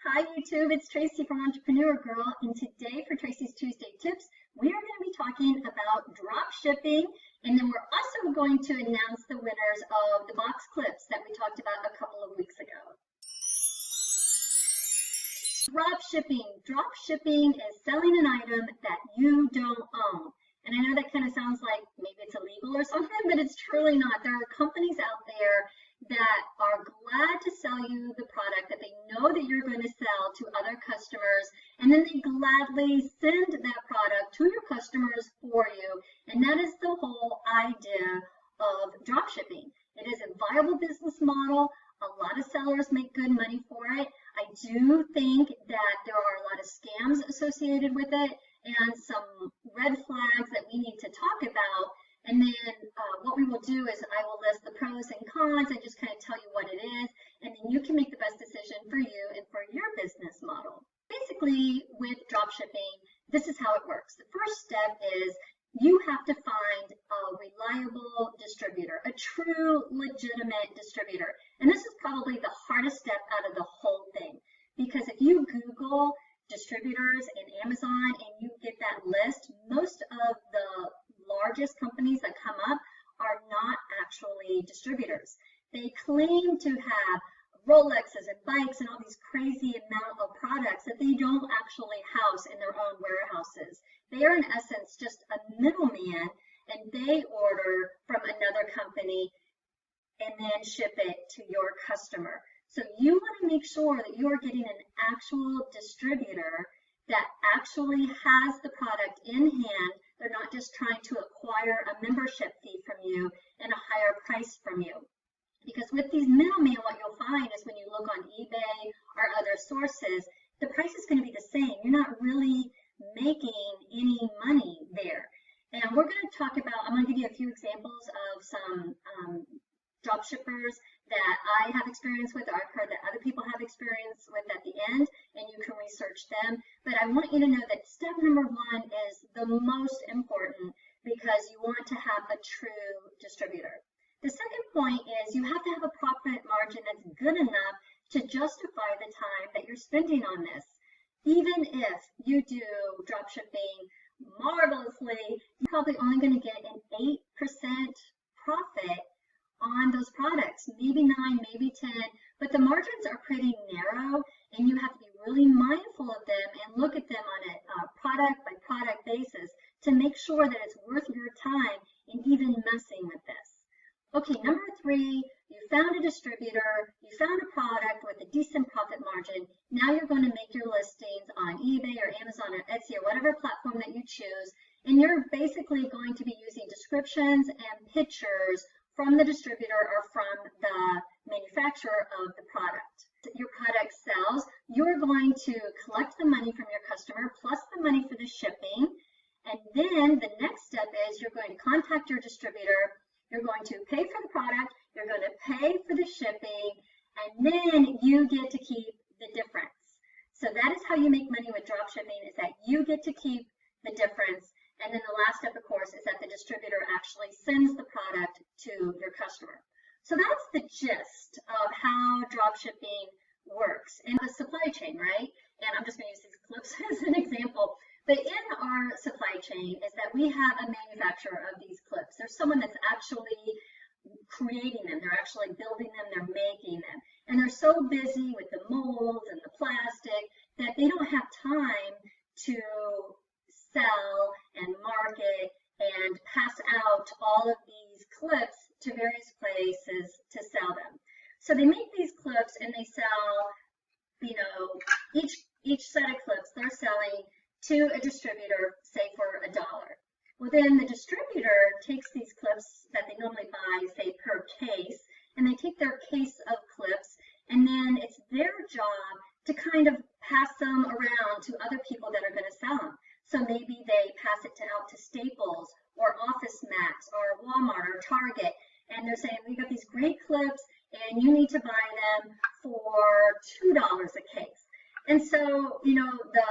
Hi YouTube, it's Tracy from Entrepreneur Girl, and today for Tracy's Tuesday Tips, we are going to be talking about drop shipping, and then we're also going to announce the winners of the box clips that we talked about a couple of weeks ago. Drop shipping is selling an item that you don't own. And I know that kind of sounds like maybe it's illegal or something, but it's truly not. There are companies out there that are glad to sell you the product that they know that you're going to sell to other customers, and then they gladly send that product to your customers for you. And that is the whole idea of drop shipping. It is a viable business model. A lot of sellers make good money for it. I do think that there are a lot of scams associated with it and some red flags that we need to talk about. And then what we will do is I will list the pros and cons and just kind of tell you what it is, and then you can make the best decision for you and for your business model. Basically, with drop shipping, this is how it works. The first step is you have to find a reliable distributor, a true, legitimate distributor. And this is probably the hardest step out of the whole thing, because if you Google distributors in Amazon and you get that list, most of the largest companies that come up are not actually distributors. They claim to have Rolexes and bikes and all these crazy amount of products that they don't actually house in their own warehouses. They are in essence just a middleman, and they order from another company and then ship it to your customer. So you want to make sure that you are getting an actual distributor that actually has the product in hand. They're not just trying to acquire a membership fee from you and a higher price from you. Because with these middlemen, what you'll find is when you look on eBay or other sources, the price is going to be the same. You're not really making any money there. And we're going to talk about, I'm going to give you a few examples of some drop shippers that I have experience with, or I've heard that other people have experience with at the end, and you can research them. But I want you to know that step number one is the most important, because you want to have a true distributor. The second point is you have to have a profit margin that's good enough to justify the time that you're spending on this. Even if you do drop shipping marvelously, you're probably only going to get an 8% profit on those products, maybe 9, maybe 10, but the margins are pretty narrow, and you have to be really mindful of them and look at them on a product by product basis to make sure that it's worth your time in even messing with this. Okay, number 3, you found a distributor, you found a product with a decent profit margin. Now you're going to make your listings on eBay or Amazon or Etsy or whatever platform that you choose, and you're basically going to be using descriptions and pictures from the distributor or from the manufacturer of the product. Your product sells, you're going to collect the money from your customer plus the money for the shipping, and then the next step is you're going to contact your distributor, you're going to pay for the product, you're going to pay for the shipping, and then you get to keep the difference. So that is how you make money with drop shipping, is that you get to keep the difference. And then the last step, of course, is that the distributor actually sends the product to your customer. So that's the gist of how drop shipping works in the supply chain, right? And I'm just going to use these clips as an example. But in our supply chain is that we have a manufacturer of these clips. There's someone that's actually creating them. They're actually building them. They're making them. And they're so busy with the molds and the plastic that they don't have time to sell and market and pass out all of these clips to various places to sell them. So they make these clips and they sell, you know, each set of clips they're selling to a distributor, say for $1. Well, then the distributor takes these clips that they normally buy, say per case, and they take their case of clips, and then it's their job to kind of pass them around to other people that are going to sell them. So maybe they pass it out to Staples or Office Max or Walmart or Target, and they're saying, we got these great clips and you need to buy them for $2 a case. And so, you know, the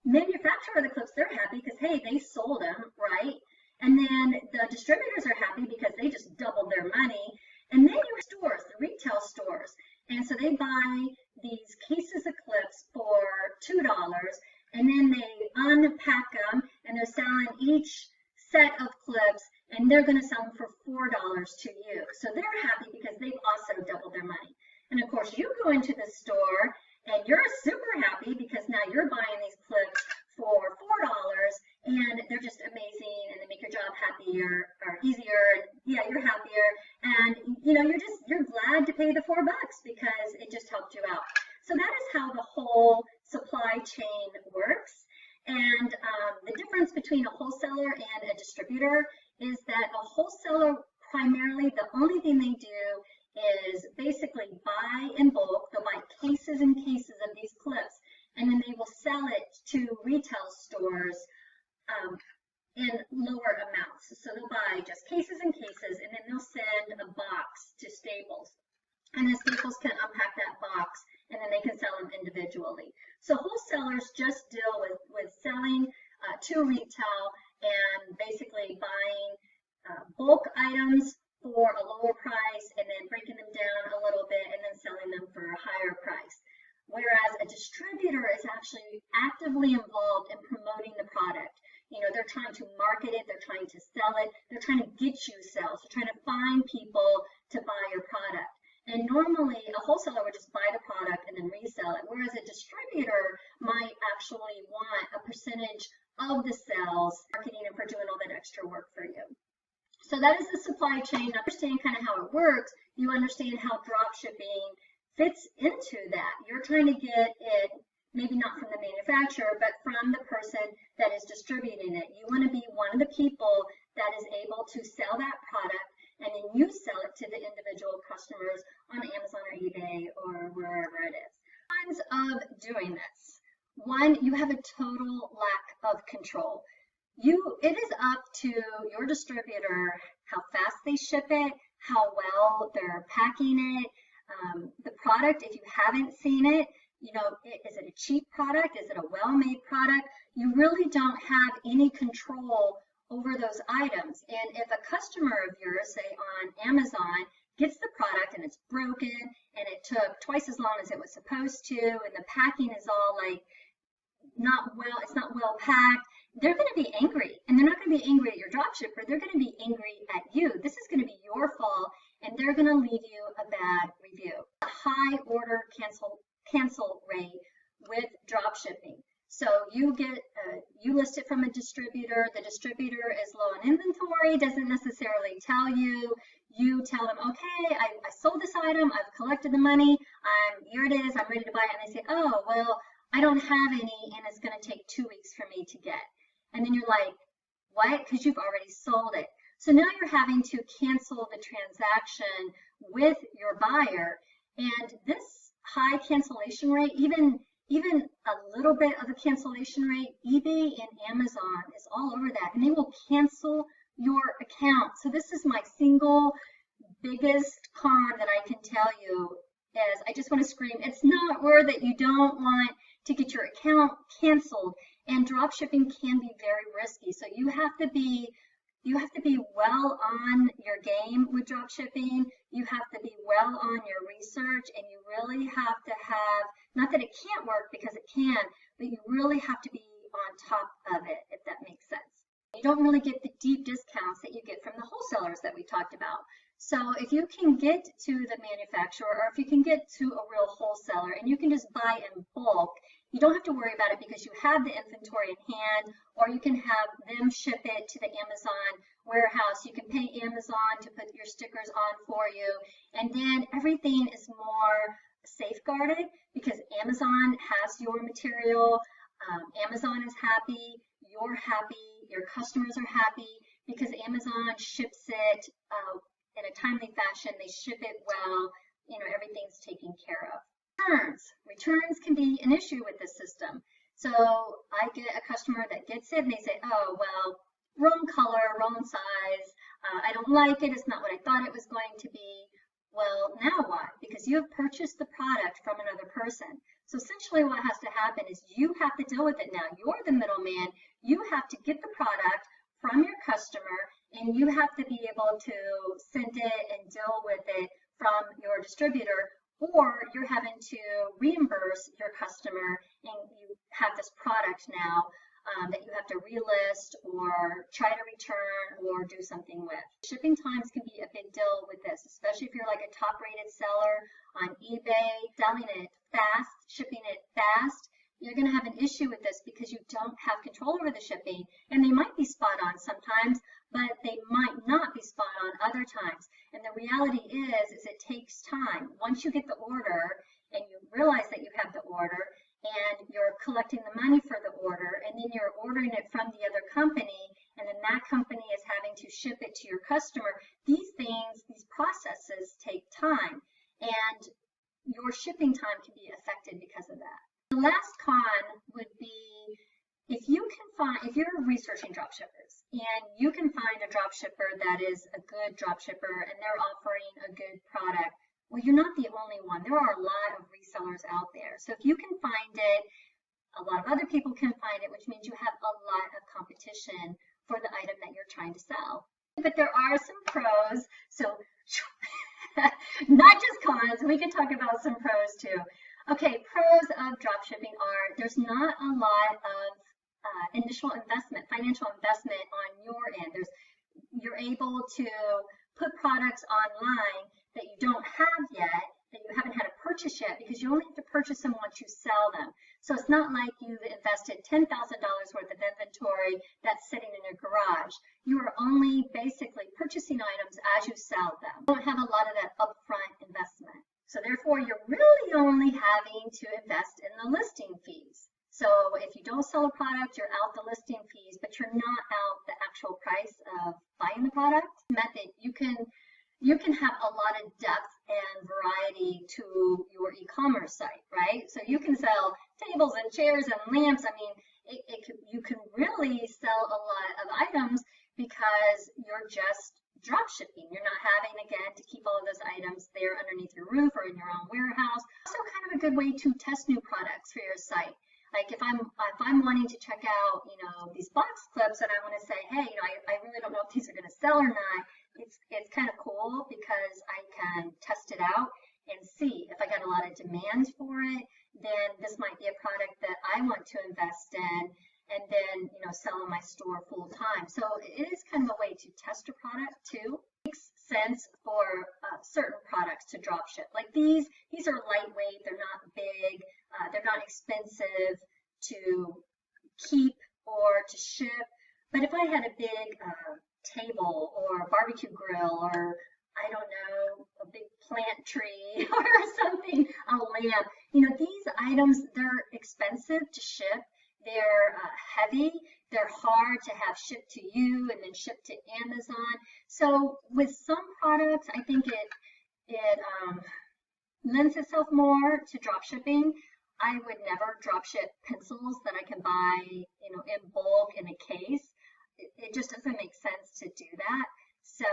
manufacturer of the clips, they're happy because, hey, they sold them, right? And then the distributors are happy because they just doubled their money. And then your stores, the retail stores, and so they buy these cases of clips for $2, and then they unpack them and they're selling each set of clips, and they're going to sell them for $4 to you. So they're happy because they've also doubled their money. And of course, you go into the store and you're super happy because now you're buying these clips for $4, and they're just amazing, and they make your job happier or easier. And yeah, you're happier, and you know, you're glad to pay the $4 because it just helped you out. So that is how the whole supply chain works. And the difference between a wholesaler and a distributor is that a wholesaler, primarily the only thing they do is basically buy in bulk. They'll buy cases and cases of these clips, and then they will sell it to retail stores in lower amounts. So they'll buy just cases and cases, and then they'll send a box to Staples. And then Staples can unpack that box, and then they can sell them individually. So wholesalers just deal with selling to retail and basically buying bulk items for a lower price and then breaking them down a little bit and then selling them for a higher price. Whereas a distributor is actually actively involved in promoting the product. You know, they're trying to market it, they're trying to sell it, they're trying to get you sales, they're trying to find people to buy your product. And normally a wholesaler would just buy the product and then resell it, whereas a distributor might actually want a percentage of the sales, marketing and for doing all that extra work for you. So that is the supply chain. Understand kind of how it works. You understand how drop shipping fits into that. You're trying to get it, maybe not from the manufacturer, but from the person that is distributing it. You want to be one of the people that is able to sell that product, and then you sell it to the individual customers on Amazon or eBay or wherever it is. Kinds of doing this. One, you have a total lack of control. It is up to your distributor how fast they ship it, how well they're packing it, the product. If you haven't seen it, you know, is it a cheap product? Is it a well-made product? You really don't have any control over those items. And if a customer of yours, say on Amazon, gets the product and it's broken and it took twice as long as it was supposed to, and the packing is all like it's not well packed, they're going to be angry. And they're not going to be angry at your dropshipper, they're going to be angry at you. This is going to be your fault, and they're going to leave you a bad review. A high order cancel rate with dropshipping. So you list it from a distributor. The distributor is low on inventory, doesn't necessarily tell you. You tell them, okay, I sold this item, I've collected the money, here it is, I'm ready to buy it. And they say, oh, well, I don't have any, and it's going to take 2 weeks for me to get. And then you're like, what? Because you've already sold it. So now you're having to cancel the transaction with your buyer. And this high cancellation rate, even a little bit of a cancellation rate, eBay and Amazon is all over that, and they will cancel your account. So this is my single biggest con that I can tell you is I just want to scream, it's not worth it. You don't want to get your account canceled, and drop shipping can be very risky. So you have to be well on your game with drop shipping. You have to be well on your research, and you really have to have, not that it can't work, because it can, but you really have to be on top of it, if that makes sense. You don't really get the deep discounts that you get from the wholesalers that we talked about. So if you can get to the manufacturer, or if you can get to a real wholesaler and you can just buy in bulk, you don't have to worry about it because you have the inventory in hand, or you can have them ship it to the Amazon warehouse. You can pay Amazon to put your stickers on for you, and then everything is more safeguarded because Amazon has your material. Amazon is happy, you're happy, your customers are happy because Amazon ships it in a timely fashion. They ship it well, you know, everything's taken care of. Returns can be an issue with this system. So I get a customer that gets it and they say, oh, well, wrong color, wrong size, I don't like it, it's not what I thought it was going to be. Well, now what? Because you have purchased the product from another person. So essentially what has to happen is you have to deal with it now. You're the middleman. You have to get the product from your customer, and you have to be able to send it and deal with it from your distributor, or you're having to reimburse your customer, and you have this product now that you have to relist or try to return or do something with. Shipping times can be a big deal with this, especially if you're like a top-rated seller on eBay, selling it fast, shipping it fast. You're going to have an issue with this because you don't have control over the shipping, and they might be spot on sometimes, but they might not be spot on other times. And the reality is it takes time. Once you get the order and you realize that you have the order and you're collecting the money for the order, and then you're ordering it from the other company, and then that company is having to ship it to your customer, these processes take time, and your shipping time can be affected because of that. The last con would be if you're researching dropshippers and you can find a dropshipper that is a good dropshipper and they're offering a good product, well, you're not the only one. There are a lot of resellers out there. So if you can find it, a lot of other people can find it, which means you have a lot of competition for the item that you're trying to sell. But there are some pros. So not just cons, we can talk about some pros too. Okay, pros of dropshipping are there's not a lot of initial investment, financial investment on your end. You're able to put products online that you don't have yet, that you haven't had a purchase yet, because you only have to purchase them once you sell them. So it's not like you've invested $10,000 worth of inventory that's sitting in your garage. You are only basically purchasing items as you sell them. You don't have a lot of that upfront investment. So therefore, you're really only having to invest in the listing fees. So if you don't sell a product, you're out the listing fees, but you're not out the actual price of buying the product. Method, you can have a lot of depth and variety to your e-commerce site, right? So you can sell tables and chairs and lamps. I mean, you can really sell a lot of items because you're just drop shipping. You're not having, again, to keep all of those items there underneath your roof or in your own warehouse. Also kind of a good way to test new products for your site. Like if I'm wanting to check out, these box clips and I want to say, hey, I really don't know if these are going to sell or not. It's kind of cool because I can test it out and see if I got a lot of demand for it, then this might be a product that I want to invest in and then, sell in my store full time. So it is kind of a way to test a product too. It makes sense for certain products to drop ship. Like these are lightweight, they're not big, they're not expensive to keep or to ship. But if I had a big table or a barbecue grill or I don't know, a big plant tree or something, a lamp, these items, they're expensive to ship. They're heavy, they're hard to have shipped to you and then shipped to Amazon. So with some products, I think it lends itself more to drop shipping. I would never drop ship pencils that I can buy, in bulk in a case. It just doesn't make sense to do that. So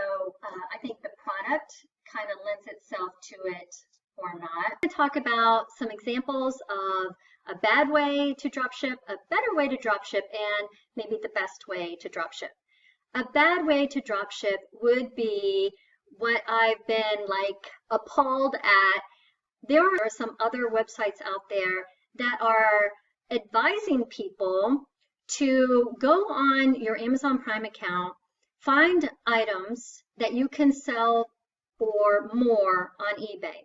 I think the product kind of lends itself to it or not. I'm going to talk about some examples of a bad way to dropship, a better way to dropship, and maybe the best way to dropship. A bad way to dropship would be what I've been appalled at. There are some other websites out there that are advising people to go on your Amazon Prime account, find items that you can sell for more on eBay.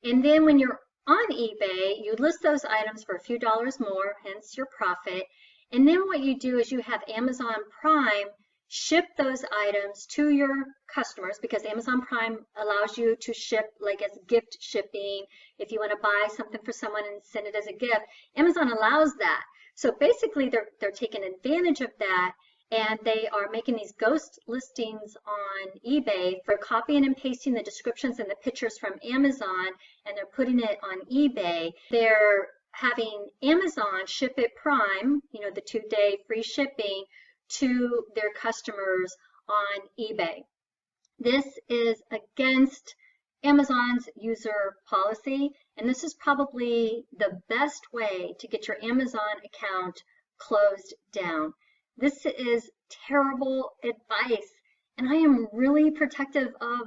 And then when you're on eBay, you list those items for a few dollars more, hence your profit. And then what you do is you have Amazon Prime ship those items to your customers, because Amazon Prime allows you to ship as gift shipping. If you want to buy something for someone and send it as a gift, Amazon allows that. So basically they're taking advantage of that, and they are making these ghost listings on eBay for copying and pasting the descriptions and the pictures from Amazon, and they're putting it on eBay. They're having Amazon ship it Prime, the 2-day free shipping, to their customers on eBay. This is against Amazon's user policy, and this is probably the best way to get your Amazon account closed down. This is terrible advice, and I am really protective of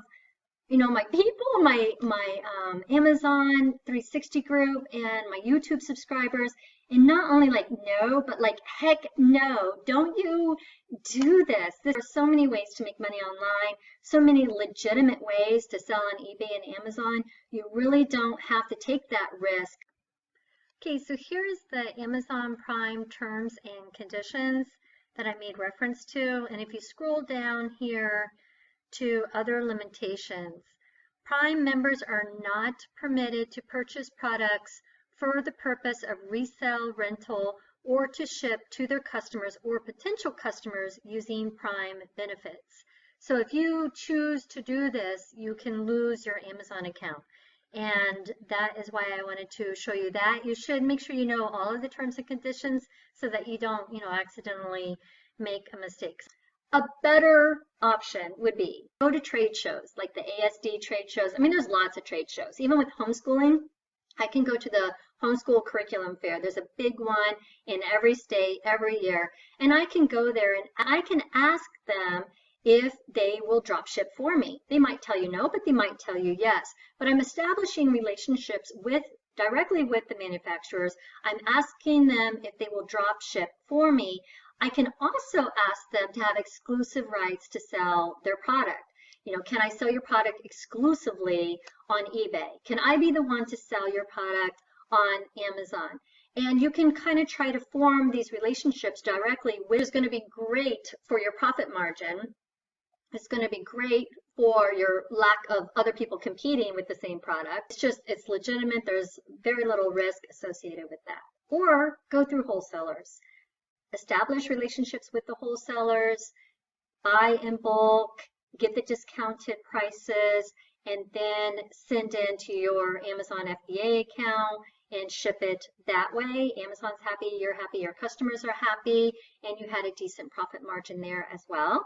my people, my Amazon 360 group and my YouTube subscribers, and not only like no, but like heck no, don't you do this. There are so many ways to make money online, so many legitimate ways to sell on eBay and Amazon. You really don't have to take that risk. Okay, so here's the Amazon Prime terms and conditions that I made reference to. And if you scroll down here to other limitations, Prime members are not permitted to purchase products for the purpose of resale, rental, or to ship to their customers or potential customers using Prime benefits. So if you choose to do this, you can lose your Amazon account. And that is why I wanted to show you that. You should make sure you know all of the terms and conditions so that you don't, accidentally make a mistake. A better option would be go to trade shows like the ASD trade shows. I mean, there's lots of trade shows. Even with homeschooling, I can go to the homeschool curriculum fair. There's a big one in every state every year. And I can go there and I can ask them if they will drop ship for me. They might tell you no, but they might tell you yes. But I'm establishing relationships directly with the manufacturers. I'm asking them if they will drop ship for me. I can also ask them to have exclusive rights to sell their product. Can I sell your product exclusively on eBay? Can I be the one to sell your product on Amazon? And you can kind of try to form these relationships directly, which is going to be great for your profit margin. It's going to be great for your lack of other people competing with the same product. It's legitimate. There's very little risk associated with that. Or go through wholesalers. Establish relationships with the wholesalers, buy in bulk, get the discounted prices, and then send into your Amazon FBA account and ship it that way. Amazon's happy, you're happy, your customers are happy, and you had a decent profit margin there as well.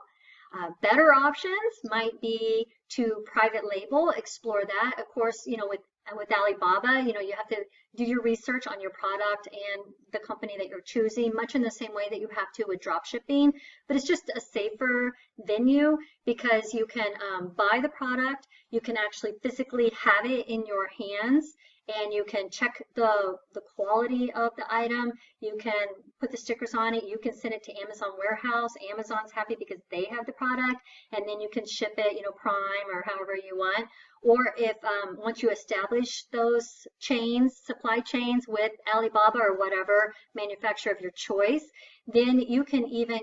Better options might be to private label, explore that. Of course, with Alibaba, you have to do your research on your product and the company that you're choosing, much in the same way that you have to with dropshipping. But it's just a safer venue because you can buy the product, you can actually physically have it in your hands, and you can check the quality of the item. You can put the stickers on it. You can send it to Amazon warehouse. Amazon's happy because they have the product, and then you can ship it, Prime or however you want. Or if once you establish those supply chains with Alibaba or whatever manufacturer of your choice, then you can even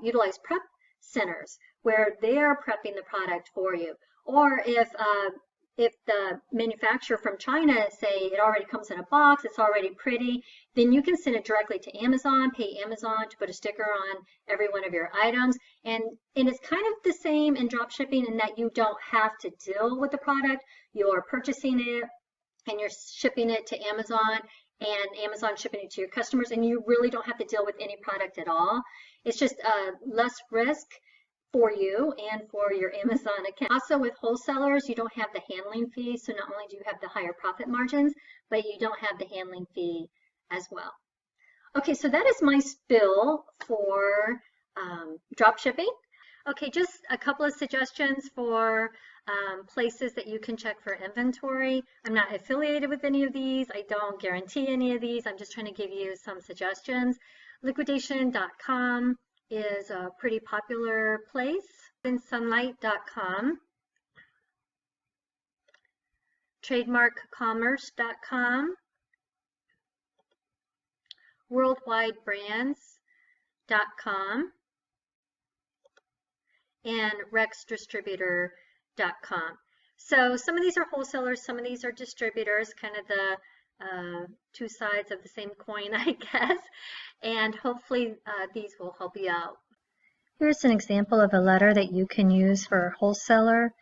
utilize prep centers where they're prepping the product for you. Or if the manufacturer from China say it already comes in a box, it's already pretty, then you can send it directly to Amazon, pay Amazon to put a sticker on every one of your items. And it's kind of the same in drop shipping in that you don't have to deal with the product. You're purchasing it and you're shipping it to Amazon, and Amazon shipping it to your customers, and you really don't have to deal with any product at all. It's just less risk for you and for your Amazon account. Also with wholesalers, you don't have the handling fee. So not only do you have the higher profit margins, but you don't have the handling fee as well. Okay, so that is my spill for drop shipping. Okay, just a couple of suggestions for places that you can check for inventory. I'm not affiliated with any of these. I don't guarantee any of these. I'm just trying to give you some suggestions. Liquidation.com is a pretty popular place. Sunlight.com, trademarkcommerce.com, worldwidebrands.com, and rexdistributor.com. So some of these are wholesalers, some of these are distributors, kind of the two sides of the same coin, I guess. And hopefully these will help you out. Here's an example of a letter that you can use for a wholesaler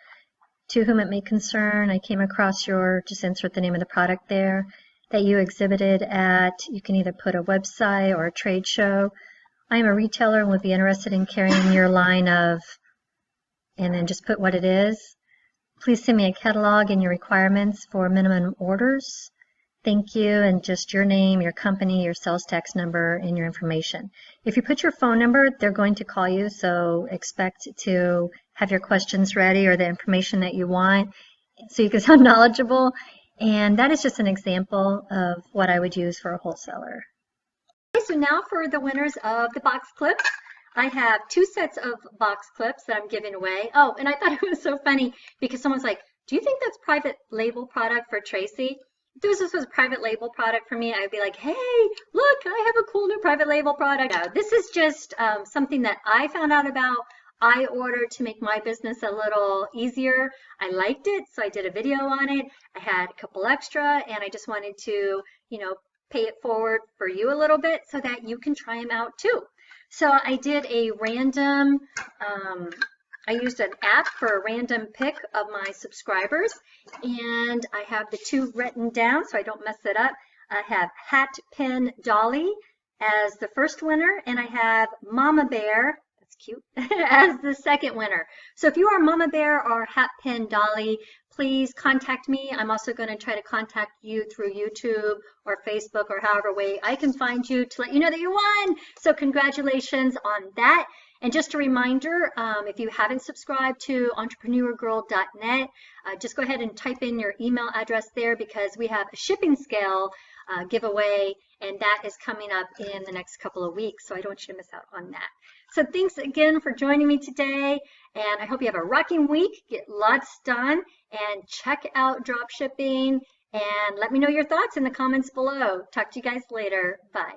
to whom it may concern. I came across just insert the name of the product there, that you exhibited at, you can either put a website or a trade show. I am a retailer and would be interested in carrying your line of, and then just put what it is. Please send me a catalog and your requirements for minimum orders. Thank you, and just your name, your company, your sales tax number, and your information. If you put your phone number, they're going to call you, so expect to have your questions ready or the information that you want so you can sound knowledgeable. And that is just an example of what I would use for a wholesaler. Okay, so now for the winners of the box clips. I have 2 sets of box clips that I'm giving away. Oh, and I thought it was so funny because someone's like, do you think that's private label product for Tracy? If this was a private label product for me, I'd be like, hey, look, I have a cool new private label product. No, this is just something that I found out about. I ordered to make my business a little easier. I liked it, so I did a video on it. I had a couple extra, and I just wanted to, pay it forward for you a little bit so that you can try them out too. So I did a random, I used an app for a random pick of my subscribers, and I have the 2 written down so I don't mess it up. I have Hat Pin Dolly as the first winner, and I have Mama Bear, that's cute, as the second winner. So if you are Mama Bear or Hat Pin Dolly, please contact me. I'm also going to try to contact you through YouTube or Facebook or however way I can find you to let you know that you won. So congratulations on that. And just a reminder, if you haven't subscribed to entrepreneurgirl.net, just go ahead and type in your email address there because we have a shipping scale giveaway, and that is coming up in the next couple of weeks. So I don't want you to miss out on that. So thanks again for joining me today, and I hope you have a rocking week, get lots done, and check out dropshipping, and let me know your thoughts in the comments below. Talk to you guys later. Bye.